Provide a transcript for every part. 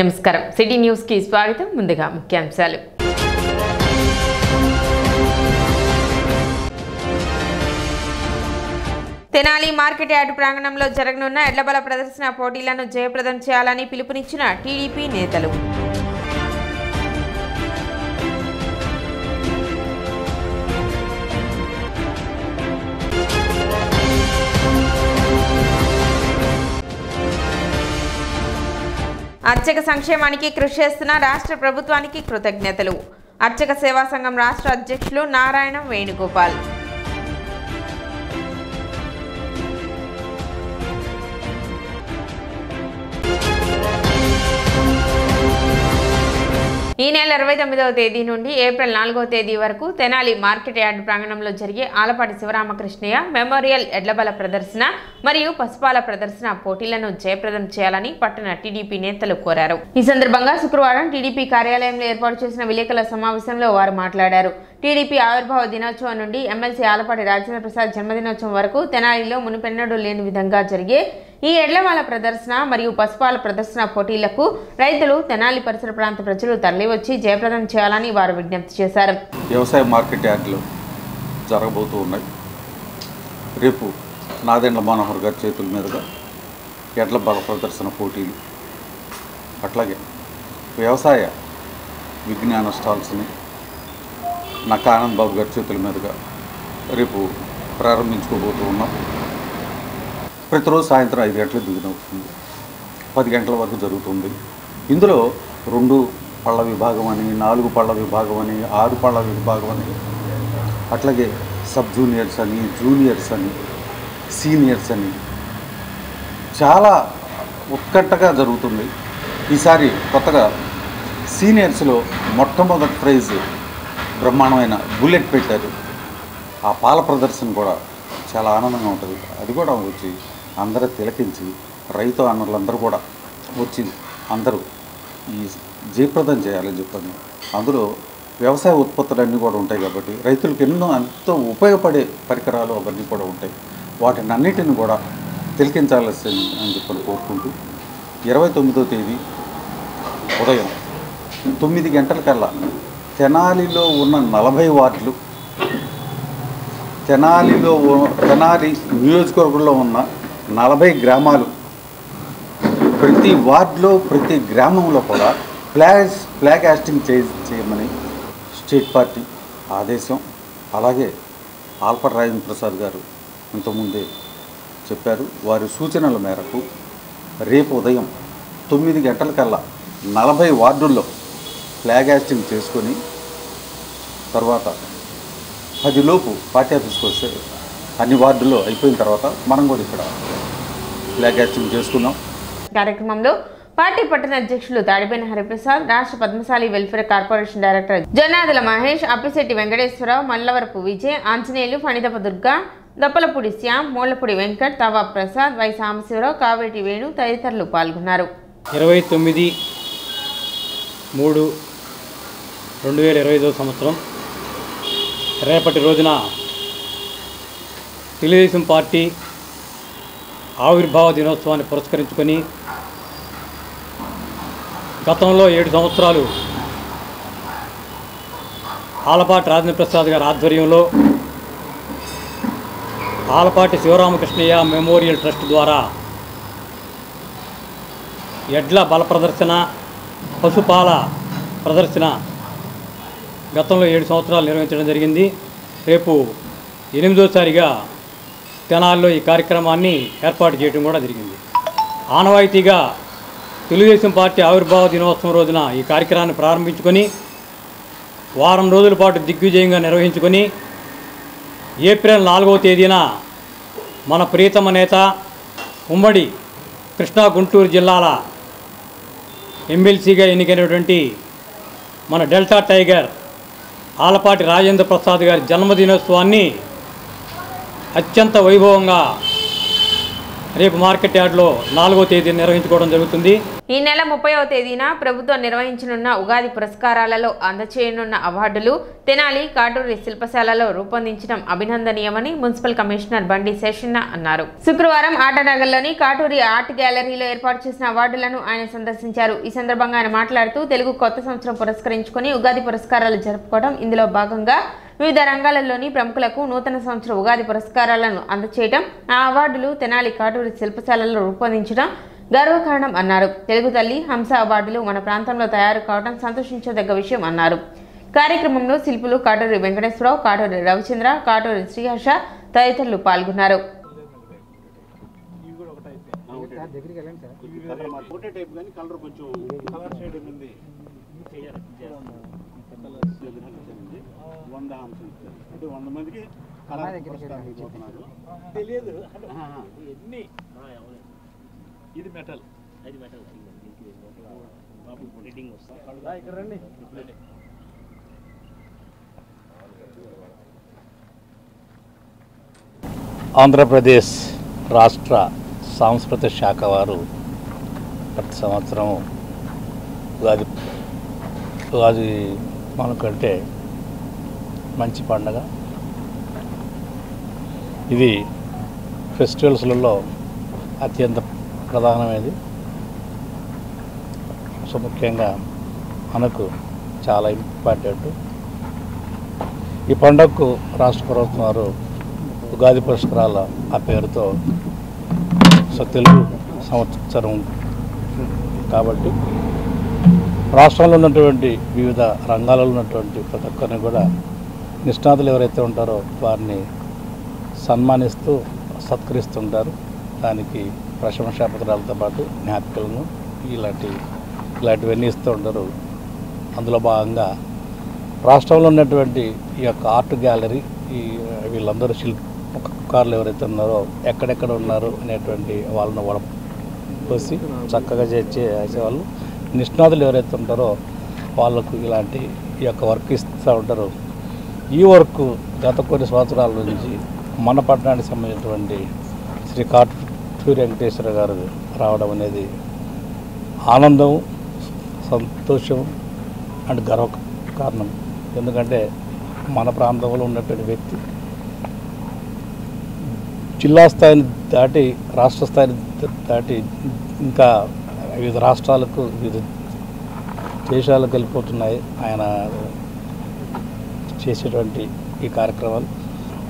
నమస్కారం city news కి స్వాగతం ముందుగా ముఖ్యాంశాలు తెనాలి మార్కెట్ యార్డ్ ప్రాంగణంలో జరగనున్న ఎడ్లబల ప్రదర్శన పోటీలను జయప్రదం చేయాలని పిలుపునిచ్చిన టీడీపీ నేతలు అర్చక సంక్షేమానికి కృషి చేస్తున్న రాష్ట్ర ప్రభుత్వానికి కృతజ్ఞతలు అర్చక సేవా సంఘం రాష్ట్ర అధ్యక్షులు నారాయణ వేణుగోపాల్ ఈ నెల 29వ తేదీ నుండి ఏప్రిల్ 4వ తేదీ వరకు తెనాలి మార్కెట్ యార్డ్ ప్రాంగణంలో జరిగే ఆలపాటి శివరామకృష్ణయ్య మెమోరియల్ ఎడ్లబల ప్రదర్శన మరియు పసుపాల ప్రదర్శన పోటీలను జయప్రదం చేయాలని పట్టణ టీడీపీ నేతలు కోరారు. ఈ సందర్భంగా శుక్రవారం టీడీపీ కార్యాలయంలో ఏర్పాటు చేసిన విలేకరుల సమావేశంలో వారు మాట్లాడారు. టీడీపీ ఆవిర్భావ దినోత్సవం నుండి ఎమ్మెల్సీ ఆలపాటి రాజేంద్ర ప్రసాద్ జన్మదినోత్సవం వరకు తెనాలిలో మునుపెన్నడూ లేని విధంగా జరిగే ఈ ఎడ్లవాల ప్రదర్శన మరియు పసుపాల ప్రదర్శన పోటీలకు రైతులు తెనాలి పరిసర ప్రాంత ప్రజలు తరలివచ్చి జయప్రదం చేయాలని వారు విజ్ఞప్తి చేశారు. వ్యవసాయ మార్కెట్ యార్డులు జరగబోతూ ఉన్నాయి. రేపు నాదెండ్ల మనోహర్ గారి చేతుల మీదుగా ఎడ్ల బల ప్రదర్శన పోటీలు, అట్లాగే వ్యవసాయ విజ్ఞాన స్టాల్స్ని నక్క ఆనంద్ బాబు గారి చేతుల మీదుగా రేపు ప్రారంభించుకోబోతూ ఉన్నాం. ప్రతిరోజు సాయంత్రం 5 గంటలకు దిగునవుతుంది, 10 గంటల వరకు జరుగుతుంది. ఇందులో 2 పళ్ళ విభాగం అని, 4 పళ్ళ విభాగం అని, 6 పళ్ళ విభాగం అని, అట్లాగే సబ్ జూనియర్స్ అని, జూనియర్స్ అని, సీనియర్స్ అని చాలా ఉత్కంఠగా జరుగుతుంది. ఈసారి కొత్తగా సీనియర్స్లో మొట్టమొదటి ప్రైజ్ బ్రహ్మాండమైన బుల్లెట్ పెట్టారు. ఆ పాల ప్రదర్శన కూడా చాలా ఆనందంగా ఉంటుంది. అది కూడా వచ్చి అందరూ తిలకించి రైతు అన్నలందరూ కూడా వచ్చి అందరూ ఈ జయప్రదం చేయాలని చెప్పాను. అందులో వ్యవసాయ ఉత్పత్తులన్నీ కూడా ఉంటాయి కాబట్టి రైతులకు ఎంతో ఉపయోగపడే పరికరాలు అవన్నీ కూడా ఉంటాయి. వాటిని అన్నిటిని కూడా తిలకించాలని చెప్పని కోరుకుంటూ 29వ తేదీ ఉదయం 9 గంటలకల్లా తెనాలిలో ఉన్న 40 వార్డులు, తెనాలి నియోజకవర్గంలో ఉన్న 40 గ్రామాలు, ప్రతి వార్డులో ప్రతి గ్రామంలో కూడా ఫ్లాగ్ హాస్టింగ్ చేయమని స్టేట్ పార్టీ ఆదేశం. అలాగే ఆలపాటి రాజేంద్ర ప్రసాద్ గారు ఇంతకుముందే చెప్పారు. వారి సూచనల మేరకు రేపు ఉదయం 9 గంటలకల్లా 40 వార్డుల్లో ఫ్లాగ్ హాస్టింగ్ చేసుకొని తర్వాత 10 లోపు పార్టీ ఆఫీస్కి వస్తే అన్ని వార్డుల్లో అయిపోయిన తర్వాత మనం కూడా ఇక్కడ ఫ్లాగ్ హాస్టింగ్ చేసుకున్నాం. కార్యక్రమంలో పార్టీ పట్టణ అధ్యక్షులు తాడిపేని హరిప్రసాద్, రాష్ట్ర Padmashali welfare corporation director Jonnadula Mahesh, Appisetti Venkateswararao, Mallavarapu Vijay, Anjaneyulu, Phanidapa Durga, Dappalapudi Shyam, Mulapudi Venkat, Tava Prasad, Y Sambasivarao, Kaveti Venu తదితరులు పాల్గొన్నారు. 29/3/2025 సంవత్సరం రేపటి రోజున తెలుగుదేశం పార్టీ ఆవిర్భావ దినోత్సవాన్ని పురస్కరించుకొని గతంలో 7 సంవత్సరాలు ఆలపాటి రాజేంద్ర ప్రసాద్ గారి ఆధ్వర్యంలో ఆలపాటి శివరామకృష్ణయ్య మెమోరియల్ ట్రస్ట్ ద్వారా ఎడ్ల బల ప్రదర్శన, పశుపాల ప్రదర్శన గతంలో 7 సంవత్సరాలు నిర్వహించడం జరిగింది. రేపు 8వసారిగా తెనాలిలో ఈ కార్యక్రమాన్ని ఏర్పాటు చేయడం కూడా జరిగింది. ఆనవాయితీగా తెలుగుదేశం పార్టీ ఆవిర్భావ దినోత్సవం రోజున ఈ కార్యక్రమాన్ని ప్రారంభించుకొని వారం రోజుల పాటు దిగ్విజయంగా నిర్వహించుకొని ఏప్రిల్ 4వ తేదీన మన ప్రియతమ నేత ఉమ్మడి కృష్ణా గుంటూరు జిల్లాల ఎమ్మెల్సీగా ఎన్నికైనటువంటి మన డెల్టా టైగర్ ఆలపాటి రాజేంద్ర ప్రసాద్ గారి జన్మదినోత్సవాన్ని అత్యంత వైభవంగా రేపు మార్కెట్ యార్డ్లో 4వ తేదీ నిర్వహించుకోవడం జరుగుతుంది. ఈ నెల 30వ తేదీన ప్రభుత్వం నిర్వహించనున్న ఉగాది పురస్కారాలలో అందచేయనున్న అవార్డులు తెనాలి కాటూరి శిల్పశాలలో రూపొందించడం అభినందనీయమని మున్సిపల్ కమిషనర్ బండి శేషన్న అన్నారు. శుక్రవారం ఆటనగర్లోని కాటూరి ఆర్ట్ గ్యాలరీలో ఏర్పాటు చేసిన అవార్డులను ఆయన సందర్శించారు. ఈ సందర్భంగా ఆయన మాట్లాడుతూ తెలుగు కొత్త సంవత్సరం పురస్కరించుకొని ఉగాది పురస్కారాలు జరుపుకోవడం, ఇందులో భాగంగా వివిధ రంగాలలోని ప్రముఖులకు నూతన సంవత్సర ఉగాది పురస్కారాలను అందచేయడం, ఆ అవార్డులు తెనాలి కాటూరి శిల్పశాలలో రూపొందించడం గర్వకారణం అన్నారు. తెలుగు తల్లి హంస అవార్డులు మన ప్రాంతంలో తయారు కావడం సంతోషించదగ్గ విషయం అన్నారు. కార్యక్రమంలో శిల్పులు కాటూరి వెంకటేశ్వరరావు, కాటూరి రవిచంద్ర, కాటూరి శ్రీహర్ష తదితరులు పాల్గొన్నారు. ఇది మెటల్, అది మెటల్ రీడింగ్ వస్తా ఇక్కడ రండి. ఆంధ్రప్రదేశ్ రాష్ట్ర సాంస్కృతిక శాఖ వారు ప్రతి సంవత్సరం ఉగాది మనకంటే మంచి పండగ. ఇది ఫెస్టివల్స్లలో అత్యంత ప్రధానమైనది. సో ముఖ్యంగా మనకు చాలా ఇంపార్టెంట్. ఈ పండుగకు రాష్ట్ర ప్రభుత్వం వారు ఉగాది పురస్కారాల ఆ పేరుతో తెలుగు సంవత్సరం కాబట్టి రాష్ట్రంలో ఉన్నటువంటి వివిధ రంగాలలో ఉన్నటువంటి ప్రతి ఒక్కరిని కూడా నిష్ణాతులు ఎవరైతే ఉంటారో వారిని సన్మానిస్తూ సత్కరిస్తుంటారు. దానికి ప్రశంసాపత్రాలతో పాటు జ్ఞాపికలను ఇలాంటివన్నీ ఇస్తూ ఉంటారు. అందులో భాగంగా రాష్ట్రంలో ఉన్నటువంటి ఈ యొక్క ఆర్ట్ గ్యాలరీ, వీళ్ళందరూ శిల్పకారులు ఎవరైతే ఉన్నారో ఎక్కడెక్కడ ఉన్నారు అనేటువంటి వాళ్ళను వడపోసి చక్కగా చేసేవాళ్ళు, నిష్ణాతులు ఎవరైతే ఉంటారో వాళ్ళకు ఇలాంటి ఈ యొక్క వర్క్ ఇస్తూ ఉంటారు. ఈ వర్క్ గత కొన్ని సంవత్సరాల నుంచి మన పట్టణానికి సంబంధించినటువంటి శ్రీ కాటూరి వెంకటేశ్వర గారు రావడం అనేది ఆనందం, సంతోషం అండ్ గర్వ కారణం. ఎందుకంటే మన ప్రాంతంలో ఉన్నటువంటి వ్యక్తి జిల్లా స్థాయిని దాటి రాష్ట్ర స్థాయిని దాటి ఇంకా వివిధ రాష్ట్రాలకు, వివిధ దేశాలకు వెళ్ళిపోతున్నాయి ఆయన చేసేటువంటి ఈ కార్యక్రమాలు.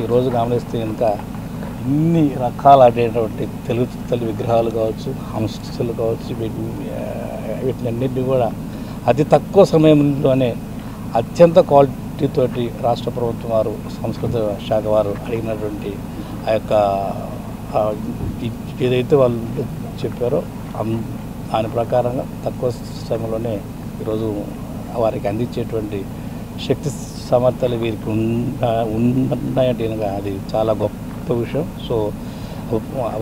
ఈరోజు గమనిస్తే ఇంకా ఇన్ని రకాలైనటువంటి తెలుగు తల్లి విగ్రహాలు కావచ్చు, హంసలు కావచ్చు, వీటినన్నింటినీ కూడా అతి తక్కువ సమయంలోనే అత్యంత క్వాలిటీతోటి రాష్ట్ర ప్రభుత్వం వారు, సంస్కృతి శాఖ వారు అడిగినటువంటి ఆ యొక్క ఏదైతే వాళ్ళు చెప్పారో దాని ప్రకారంగా తక్కువ సమయంలోనే ఈరోజు వారికి అందించేటువంటి శక్తి సామర్థ్యాలు వీరికి ఉన్నాయంటే అది చాలా గొప్ప విషయం. సో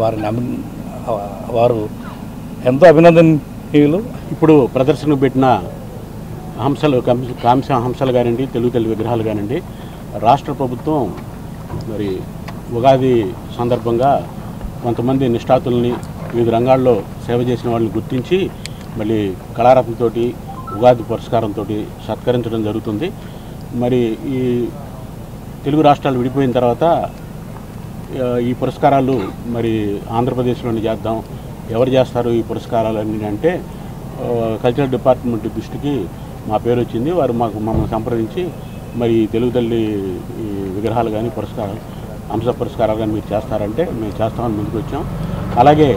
వారు ఎంతో అభినందనీయులు. ఇప్పుడు ప్రదర్శనకు పెట్టిన హంసలు, హంసలు కానివ్వండి, తెలుగు తల్లి విగ్రహాలు కానివ్వండి, రాష్ట్ర ప్రభుత్వం మరి ఉగాది సందర్భంగా కొంతమంది నిష్ఠాతుల్ని వివిధ రంగాల్లో సేవ చేసిన వాళ్ళని గుర్తించి మళ్ళీ కళారత్నతోటి ఉగాది పురస్కారంతో సత్కరించడం జరుగుతుంది. మరి ఈ తెలుగు రాష్ట్రాలు విడిపోయిన తర్వాత ఈ పురస్కారాలు మరి ఆంధ్రప్రదేశ్లోని చేద్దాం, ఎవరు చేస్తారు ఈ పురస్కారాలన్నీ అంటే కల్చరల్ డిపార్ట్మెంట్ దృష్టికి మా పేరు వచ్చింది. వారు మమ్మల్ని సంప్రదించి మరి తెలుగు తల్లి విగ్రహాలు కానీ పురస్కారాలు, హంస పురస్కారాలు కానీ మీరు చేస్తారంటే మేము చేస్తామని ముందుకు వచ్చాం. అలాగే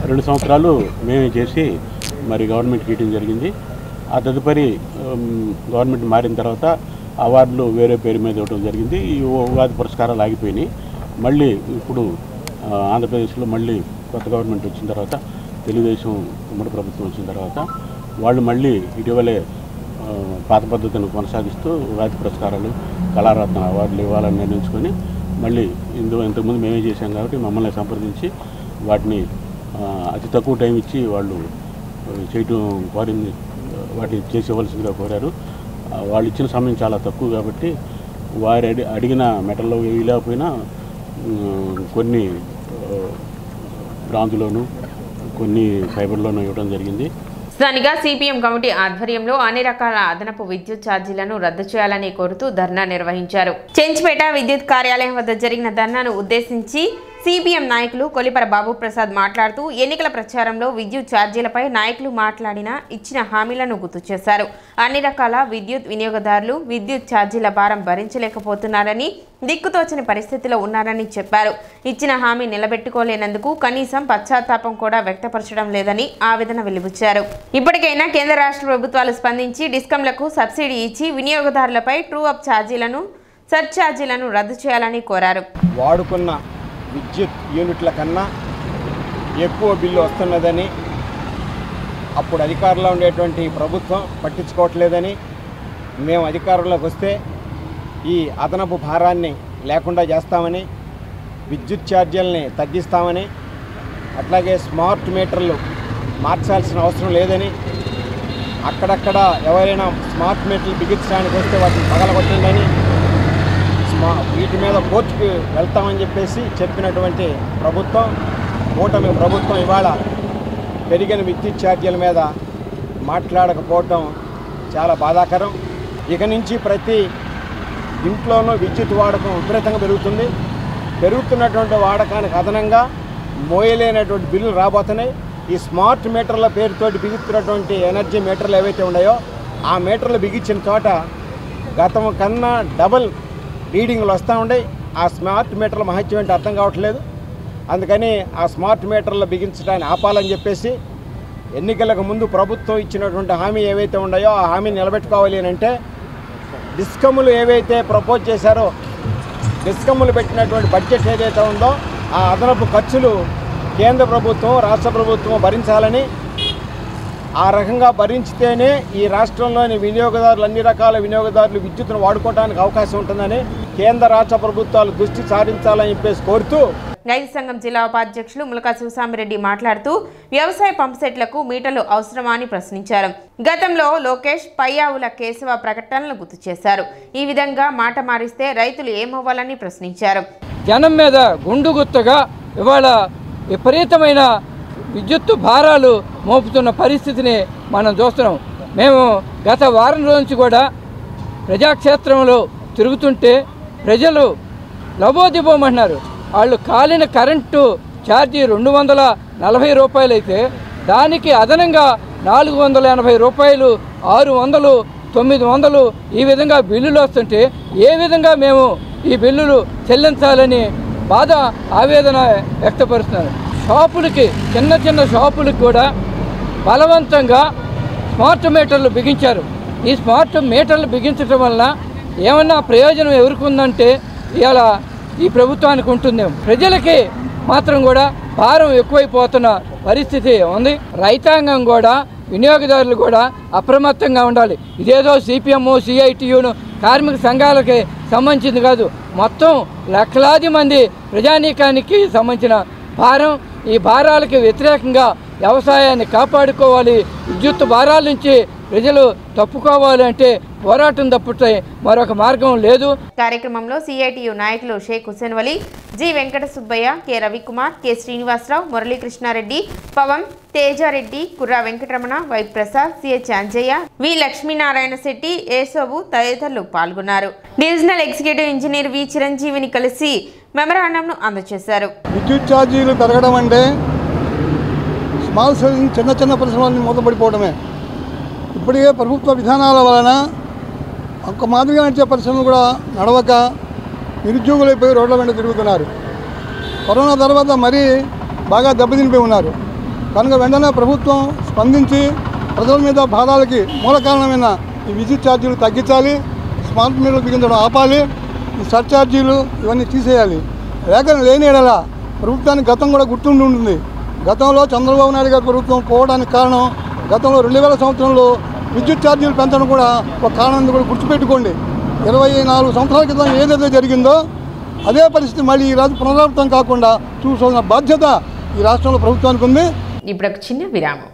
2 సంవత్సరాలు మేమే చేసి మరి గవర్నమెంట్కి ఇవ్వడం జరిగింది. ఆ తదుపరి గవర్నమెంట్ మారిన తర్వాత అవార్డులు వేరే పేరు మీద ఇవ్వడం జరిగింది. ఈ ఉగాది పురస్కారాలు ఆగిపోయినాయి. మళ్ళీ ఇప్పుడు ఆంధ్రప్రదేశ్లో మళ్ళీ కొత్త గవర్నమెంట్ వచ్చిన తర్వాత, తెలుగుదేశం ఉమ్మడి ప్రభుత్వం వచ్చిన తర్వాత వాళ్ళు మళ్ళీ ఇటీవలే పాత పద్ధతిని కొనసాగిస్తూ ఉగాది పురస్కారాలు, కళారత్న అవార్డులు ఇవ్వాలని నిర్ణయించుకొని మళ్ళీ ఇంతకుముందు మేమే చేశాం కాబట్టి మమ్మల్ని సంప్రదించి వాటిని అతి తక్కువ టైం ఇచ్చి వాళ్ళు చేయటం కోరింది, వాటిని చేసేవలసిందిగా కోరారు. వాళ్ళు ఇచ్చిన సమయం చాలా తక్కువ కాబట్టి వారు అడిగిన మెటల్లో వేయలేకపోయినా కొన్ని బ్రాంజ్లోను కొన్ని ఫైబర్లోనూ ఇవ్వడం జరిగింది. స్థానిక సిపిఎం కమిటీ ఆధ్వర్యంలో అన్ని రకాల అదనపు విద్యుత్ ఛార్జీలను రద్దు చేయాలని కోరుతూ ధర్నా నిర్వహించారు. చెంచుపేట విద్యుత్ కార్యాలయం వద్ద జరిగిన ధర్నాను ఉద్దేశించి సిపిఎం నాయకులు కొలిపర బాబు ప్రసాద్ మాట్లాడుతూ ఎన్నికల ప్రచారంలో విద్యుత్ ఛార్జీలపై నాయకులు మాట్లాడిన ఇచ్చిన హామీలను గుర్తు చేశారు. అన్ని రకాల విద్యుత్ వినియోగదారులు విద్యుత్ ఛార్జీల భారం భరించలేకపోతున్నారని, దిక్కుతోచని పరిస్థితిలో ఉన్నారని చెప్పారు. ఇచ్చిన హామీ నిలబెట్టుకోలేనందుకు కనీసం పశ్చాత్తాపం కూడా వ్యక్తపరచడం లేదని ఆవేదన వెలిబుచ్చారు. ఇప్పటికైనా కేంద్ర రాష్ట్ర ప్రభుత్వాలు స్పందించి డిస్కంలకు సబ్సిడీ ఇచ్చి వినియోగదారులపై ట్రూ అప్ ఛార్జీలను సర్ఛార్జీలను రద్దు చేయాలని కోరారు. వాడుకున్న విద్యుత్ యూనిట్ల కన్నా ఎక్కువ బిల్లు వస్తున్నదని, అప్పుడు అధికారంలో ఉండేటువంటి ప్రభుత్వం పట్టించుకోవట్లేదని, మేము అధికారంలోకి వస్తే ఈ అదనపు భారాన్ని లేకుండా చేస్తామని, విద్యుత్ ఛార్జీలని తగ్గిస్తామని, అట్లాగే స్మార్ట్ మీటర్లు మార్చాల్సిన అవసరం లేదని, అక్కడక్కడ ఎవరైనా స్మార్ట్ మీటర్లు బిగించడానికి వస్తే వాటిని పగలగొట్టండి, వీటి మీద కోర్టుకు వెళ్తామని చెప్పేసి చెప్పినటువంటి ప్రభుత్వం, కూటమి ప్రభుత్వం ఇవాళ పెరిగిన విద్యుత్ ఛార్జీల మీద మాట్లాడకపోవటం చాలా బాధాకరం. ఇక నుంచి ప్రతి ఇంట్లోనూ విద్యుత్ వాడకం విపరీతంగా పెరుగుతుంది. పెరుగుతున్నటువంటి వాడకానికి అదనంగా మోయలేనటువంటి బిల్లులు రాబోతున్నాయి. ఈ స్మార్ట్ మీటర్ల పేరుతోటి బిగుతున్నటువంటి ఎనర్జీ మీటర్లు ఏవైతే ఉన్నాయో ఆ మీటర్లు బిగించిన చోట గతం కన్నా డబల్ రీడింగ్లు వస్తూ ఉన్నాయి. ఆ స్మార్ట్ మీటర్ల మహత్యం ఏంటి అర్థం కావట్లేదు. అందుకని ఆ స్మార్ట్ మీటర్లు బిగించడాన్ని ఆపాలని చెప్పేసి ఎన్నికలకు ముందు ప్రభుత్వం ఇచ్చినటువంటి హామీ ఏవైతే ఉన్నాయో ఆ హామీని నిలబెట్టుకోవాలి అని అంటే డిస్కమ్లు ఏవైతే ప్రపోజ్ చేశారో, డిస్కమ్లు పెట్టినటువంటి బడ్జెట్ ఏదైతే ఉందో ఆ అదనపు ఖర్చులు కేంద్ర ప్రభుత్వం రాష్ట్ర ప్రభుత్వం భరించాలని, ఆ రకంగా భరించితేనే ఈ రాష్ట్రంలోని వినియోగదారులు అన్ని రకాల వినియోగదారులు విద్యుత్తును వాడుకోవడానికి అవకాశం ఉంటుందని కేంద్ర రాష్ట్ర ప్రభుత్వాలు దృష్టి సారించాలని చెప్పేసి కోరుతూ రైతు సంఘం జిల్లా ఉపాధ్యక్షులు ములకా శివసామిరెడ్డి మాట్లాడుతూ వ్యవసాయ పంప్సెట్లకు మీటర్లు అవసరమా అని ప్రశ్నించారు. గతంలో లోకేష్ పయ్యావుల కేశవ ప్రకటనలు గుర్తు చేశారు. ఈ విధంగా మాట మారిస్తే రైతులు ఏమవ్వాలని ప్రశ్నించారు. జనం మీద గుండు గుత్తగా ఇవాళ విపరీతమైన విద్యుత్తు భారాలు మోపుతున్న పరిస్థితిని మనం చూస్తున్నాం. మేము గత వారం రోజు నుంచి కూడా ప్రజాక్షేత్రంలో తిరుగుతుంటే ప్రజలు లబోదిబోమంటున్నారు. వాళ్ళు కాలిన కరెంటు ఛార్జీ 240 రూపాయలు అయితే దానికి అదనంగా 480 రూపాయలు, 600, 900 ఈ విధంగా బిల్లులు వస్తుంటే ఏ విధంగా మేము ఈ బిల్లులు చెల్లించాలని బాధ ఆవేదన వ్యక్తపరుస్తున్నారు. షాపులకి చిన్న చిన్న షాపులకు కూడా బలవంతంగా స్మార్ట్ మీటర్లు బిగించారు. ఈ స్మార్ట్ మీటర్లు బిగించడం వలన ఏమన్నా ప్రయోజనం ఎవరికి ఉందంటే ఇవాళ ఈ ప్రభుత్వానికి ఉంటుందేమో, ప్రజలకి మాత్రం కూడా భారం ఎక్కువైపోతున్న పరిస్థితి ఉంది. రైతాంగం కూడా వినియోగదారులు కూడా అప్రమత్తంగా ఉండాలి. ఇదేదో సిపిఎం సిఐటియును కార్మిక సంఘాలకి సంబంధించింది కాదు, మొత్తం లక్షలాది మంది ప్రజానీకానికి సంబంధించిన భారం. ఈ భారాలకి వ్యతిరేకంగా వ్యవసాయాన్ని కాపాడుకోవాలి. విద్యుత్ భారాల నుంచి ప్రజలు తప్పుకోవాలి అంటే పోరాటం తప్పితే మరొక మార్గం లేదు. కార్యక్రమంలో సిఐటియు నాయకులు Sheikh Hussain Vali, G Venkata Subbaiah, K Ravikumar, K Srinivasarao, Muralikrishnareddy, Pavan, Tejareddy, Kurra Venkataramana, Y Prasad, CH Anjaiah, V Lakshminarayana Shetty, Yesobu తదితరులు పాల్గొన్నారు. డివిజనల్ ఎగ్జిక్యూటివ్ ఇంజనీర్ వి చిరంజీవిని కలిసి మెమరాండంను అందజేశారు. విద్యుత్ ఛార్జీలు పెరగడం అంటే స్మాల్ సైజ్ చిన్న చిన్న పరిశ్రమలన్నీ మూతపడిపోవడమే. ఇప్పటికే ప్రభుత్వ విధానాల వలన ఒక్క మాదిరిగా నడిచే పరిశ్రమలు కూడా నడవక నిరుద్యోగులైపోయి రోడ్ల వెంట తిరుగుతున్నారు. కరోనా తర్వాత మరీ బాగా దెబ్బతినిపోయి ఉన్నారు. కనుక వెంటనే ప్రభుత్వం స్పందించి ప్రజల మీద భారాలకి మూల కారణమైన ఈ విద్యుత్ ఛార్జీలు తగ్గించాలి, స్మార్ట్ మీటర్లు బిగించడం ఆపాలి, ఈ సర్ఛార్జీలు ఇవన్నీ తీసేయాలి. లేక లేని ఎడల ప్రభుత్వానికి గతం కూడా గుర్తుండి ఉంటుంది. గతంలో చంద్రబాబు నాయుడు గారి ప్రభుత్వం పోవడానికి కారణం గతంలో 2000 సంవత్సరంలో విద్యుత్ ఛార్జీలు పెంచడం కూడా ఒక కారణం కూడా గుర్తుపెట్టుకోండి. 24 సంవత్సరాల క్రితం ఏదైతే జరిగిందో అదే పరిస్థితి మళ్ళీ ఈ రాజు పునరావృతం కాకుండా చూసుకోవాల్సిన బాధ్యత ఈ రాష్ట్రంలో ప్రభుత్వానికి ఉంది. ఇప్పుడు ఒక చిన్న విరామం.